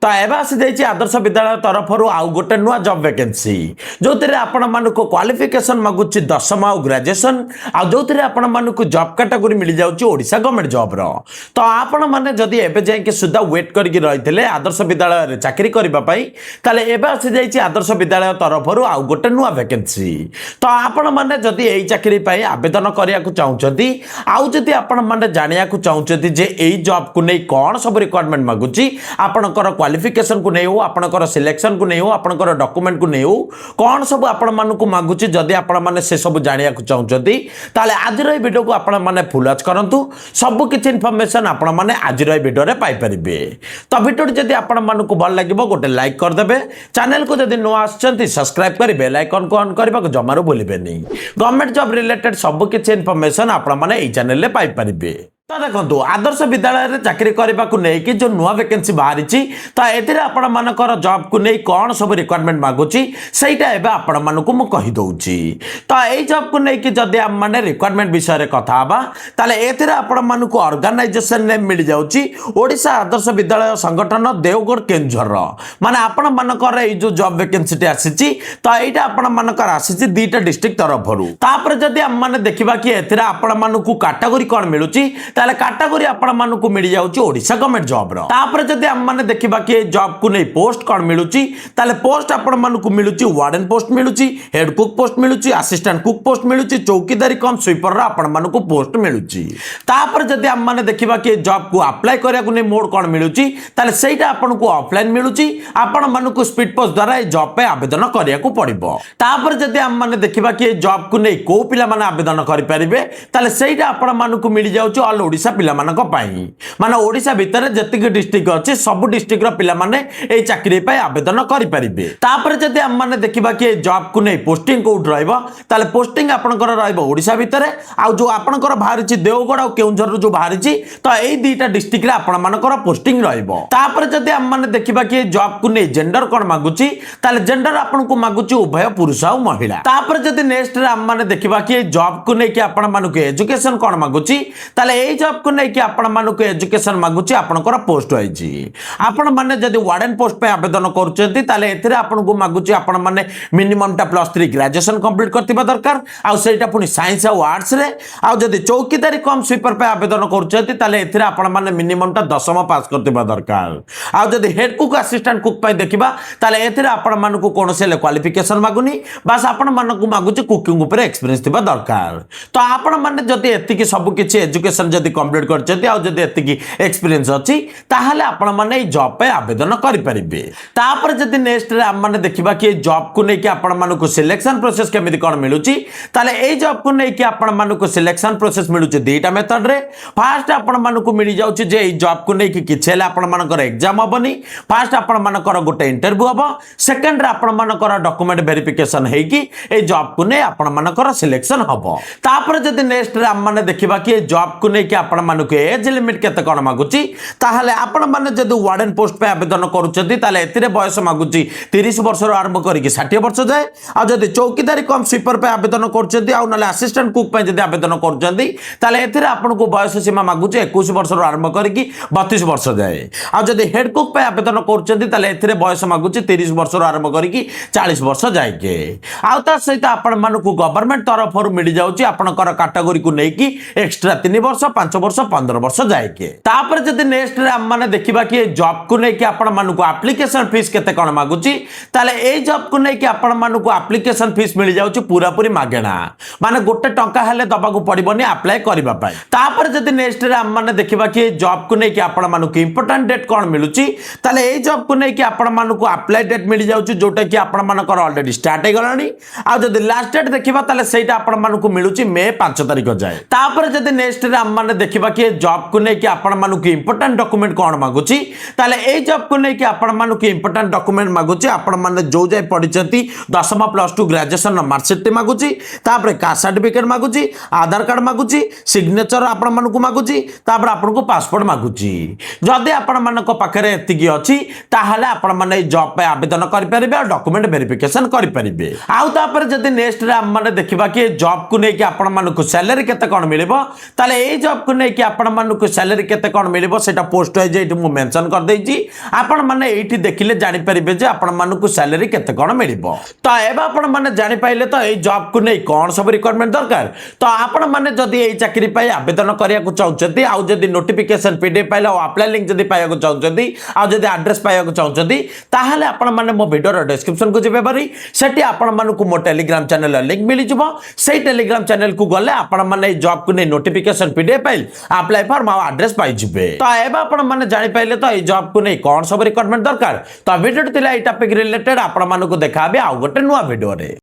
तो एवं आसी जाइए आदर्श विद्यालय तरफ आउ गोटे नुआ जॉब वैकेंसी जो आपण मानक क्वालिफिकेशन मागुची 10th और ग्रेजुएशन आ जो आपण मानक जॉब कैटेगरी मिल जाऊँगी ओडिशा गवर्नमेंट जॉब रो तो आपण मैंने जदि एबे जाके सुधा वेट करके रही आदर्श विद्यालय चाकरी करने ताले एबे आसी जाइए आदर्श विद्यालय तरफ आउ गोटे नुआ वैकेंसी तो आपण मैंने जदि यही चाकरी आवेदन करने को चाहते आउ जदि आपण मैंने जाना चाहते जे यही जॉब को नहीं कौन सब रिक्वायरमेंट मागुची आपणकर क्वालिफिकेशन को नहीं हो आपणकर सिलेक्शन को नहीं हो आपणकर डॉक्यूमेंट को नहीं हो कौन सब आपण मानक मागुची जदि आपण माने से सब जानिया को चाहते ताले आज वीडियो को आपण माने फुल वॉच करंतु सब किछि इन्फॉर्मेशन आपण माने आज वीडियो रे पाई परिबे तो वीडियो जदि आपण मानक भल लागिबो गोटे लाइक कर देबे चैनल को जदि नो आछंती सब्सक्राइब करि बेल आइकन को ऑन करबा को जमारो भूलिबेनी गवर्नमेंट जॉब रिलेटेड सब किछि इन्फॉर्मेशन आपण माने एई चैनल रे पाई परिबे तो देखो आदर्श विद्यालय चाकरी करने को लेकिन जो नुआ वैकेंसी बाहरी तो ये आपण मानकर जॉब को नहीं कौन सब रिक्वायरमेंट मागुची सहीटा एवं आपण मानक मु कहीदौची तो यही जॉब को लेकिन जदि आम मैंने रिक्वायरमेंट विषय में कथा ताले एथिरे आपण मानक ऑर्गेनाइजेशन नेम मिल जाउची ओडिशा आदर्श विद्यालय संगठन देवगढ़ केंझर माने आपण मानकर ये जो जॉब वैकेंसी आसी तो यहाँ आपण मानकर आसी दुईटा डिस्ट्रिक्ट तरफ तापर जदि आम मैंने देखा कि एथिरे आपण मानक कैटेगरी कौन मिलूची ताले कैटेगरी आपण मानक मिल जाउची ओडिशा गवर्नमेंट जॉब रो तापर जदि हम माने देखिबा कि जॉब को नहीं पोस्ट कौन मिलूची ताले पोस्ट आपण मानक मिलूची वार्डन पोस्ट मिलूची हेड कुक पोस्ट मिलूची असिस्टेंट कुक पोस्ट मिलूची चौकीदारी कम स्वीपर रो आपण मानक पोस्ट मिलूची तापर जदि हम माने देखिबा कि जॉब को अप्लाई करिया को नहीं मोड कौन मिलूची ताले सेटा आपण को ऑफलाइन मिलूची आपण मानक स्पीड पोस्ट द्वारा ए जॉब पे आवेदन करिया को पड़िबो तापर जदि हम माने देखिबा कि जॉब को नहीं को पिला माने आवेदन करि परिबे ताले सेटा आपण मानक मिल जाउची ऑल ओडिशा पिला मानक पाई माने ओडिशा भीतर जतिक डिस्ट्रिक्ट अछि सब डिस्ट्रिक्ट रो पिला माने ए चाकरी पाई आवेदन करि परिबे तापर जदि हम माने देखिबा कि जॉब को नहीं पोस्टिंग कोड रहइबो ताले पोस्टिंग आपनकर रहइबो ओडिशा भीतर आ जो आपनकर बाहरिछि देवगढ़ आ केउंझर जो बाहरिछि तो एई दुईटा डिस्ट्रिक्ट रे आपण मानकर पोस्टिंग रहइबो तापर जदि हम माने देखिबा कि जॉब को नहीं जेंडर कोन मागुछि ताले जेंडर आपन को मागुछि उभय पुरुष आ महिला तापर जदि नेक्स्ट रे हम माने देखिबा कि जॉब को नहीं कि आपण मानक एजुकेशन कोन मागुछि ताले एई जॉब को नहीं कि आपण मानक एजुकेशन मागुछि आपनकर पोस्ट होइछि आपण माने जदि वार्डन पोस्ट पे आवेदन करूछंती ताले एथिरे आपण को मागुछि आपण माने मिनिमम टा +3 ग्रेजुएशन कंप्लीट करथिबा दरकार आ सेटा पुनी साइंस आ आर्ट्स रे आ जदि चौकीदारी कम स्वीपर पे आवेदन करूछंती ताले एथिरे आपण माने मिनिमम टा 10th पास करथिबा दरकार आ जदि हेड कुक असिस्टेंट कुक पे देखिबा ताले एथिरे आपण मानक कोनोसे क्वालिफिकेशन मागुनी बस आपण मानक मागुछि कुकिंग ऊपर एक्सपीरियंस थिबा दरकार तो आपण माने जदि एतिकी सब किछि एजुकेशन जदि कंप्लीट करछंती आ जदि एतिकी एक्सपीरियंस अछि ताहाले आपण माने जॉब पे आवेदन करि परिबे तापर जदि नेक्स्ट रे हम माने देखिबा कि जॉब को नै कि आपण मानक सिलेक्शन प्रोसेस केमिति कोन मिलुची ताले ए जॉब को नै कि आपण मानक सिलेक्शन प्रोसेस मिलुची दुईटा मेथड रे फर्स्ट आपण मानक मिल जाउची जे ए जॉब को नै कि किछेला आपण मानकर एग्जाम हबनी फर्स्ट आपण मानकर गोटे इंटरव्यू हबो सेकंड रे आपण मानकर डॉक्यूमेंट वेरिफिकेशन हे कि ए जॉब को नै आपण मानकर सिलेक्शन हबो तापर जदि नेक्स्ट रे हम माने देखिबा कि जॉब को नै कि आपण मानक एज लिमिट केते कोन मागुची ताहाले आपण माने जदि वार्डन पोस्ट पे आवेदन करूछंती ताले एतिरे बयस मागुची 30 वर्ष रो आरंभ करिकि 60 वर्ष जाए आ जदि चौकीदारी कम स्वीपर पे आवेदन करूछंती आ नले असिस्टेंट कुक पे जदि आवेदन करूछंती ताले एतिरे आपण को बयस सीमा मागुची 21 वर्ष रो आरंभ करिकि 32 वर्ष जाए आ जदि हेड कुक पे आवेदन करूछंती ताले एतिरे बयस मागुची 30 वर्ष रो आरंभ करिकि 40 वर्ष जाए के आ ता सहित आपण मानकु गवर्नमेंट तरफ रु मिल जाउची आपनकर कैटेगरी को नै कि एक्स्ट्रा 3 वर्ष 5 वर्ष 15 वर्ष जाए के तापर जदि नेक्स्ट रे हम माने देखिबा कि जॉब को नै कि आपण मानकु एप्लीकेशन फीस केते कोन मागुची ताले ए जॉब को नै कि आपण मानकु एप्लीकेशन फीस मिल जाउची पूरा पूरी मागेना माने गोटे टंका हेले दबा को पड़िबोनी अप्लाई करबा पाई तापर जदि नेक्स्ट रे हम माने देखिबा कि जॉब को नै कि आपण मानकु इंपोर्टेंट डेट कोन मिलुची ताले ए जॉब को नै कि आपण मानकु अप्लाई डेट मिल जाउची जोटा कि आपण मानकर ऑलरेडी स्टार्ट हे गलानी आ जदि लास्ट डेट देखिबा ताले सेटा आपण मानकु मिलुची मे 5 तारिख जाए तापर जदि नेक्स्ट रे हम माने देखिबा कि जॉब को नै कि आपण मानकु इंपोर्टेंट डॉक्यूमेंट कोन मागुची ताले ए जॉब को नै कि आपण मानकु इंपोर्टेंट डॉक्यूमेंट मागुची आपण माने जो जाय पढिचंती 10th +2 ग्रेजुएशन मार्कशीट टे मागुची तापर कास्ट सर्टिफिकेट मागुची आधार कार्ड मागुची सिग्नेचर आपण मानकु मागुची तापर आपण को पासपोर्ट मागुची जदि आपण मानक पाखरे एतिकी अछि ताहाले आपण माने जॉब पे आवेदन करि परिबे और डॉक्यूमेंट वेरिफिकेशन करि परिबे आउ तापर जदि नेक्स्ट रे हम माने देखिबा कि जॉब को नै कि आपण मानकु सैलरी केते कोन मिलिबो ताले ए जॉब जॉब को लेकिन आपण मानक सैलरी केते कौन मिल से पोस्ट वाइज ये मुझे मेंशन कर देछि आपण माने एठी देखिले जानि परिबे जे आपण मानक सैलरी केते कौन मिल तो एबा आपण माने जानि पाइले तो ये जॉब को नहीं कौन सब रिक्वायरमेंट दरकार तो आपण माने जदि ये चाकरी पाई आवेदन करिया को चाहउछथि आ जदि नोटिफिकेशन पीडीएफ पाइला और अप्लाई लिंक जदि पाया को चाहउछथि आ जदि एड्रेस पाया को चाहउछथि ताहाले आपण माने मो वीडियो रो डिस्क्रिप्शन को जेबे बारी सेठी आपण मानक मो टेलीग्राम चैनल लिंक मिली जबो सेही टेलीग्राम चैनल को गले आपण माने जॉब को नहीं notification PDF file apply form आ एड्रेस पाई जिबे तो एबा आपण माने जानि पाइले तो ये जॉब को नहीं कौन सब रिक्वायरमेंट दरकार तो वीडियो थिला ए टॉपिक रिलेटेड आपण मानक देखाबे आ गोटे नुवा वीडियो रे।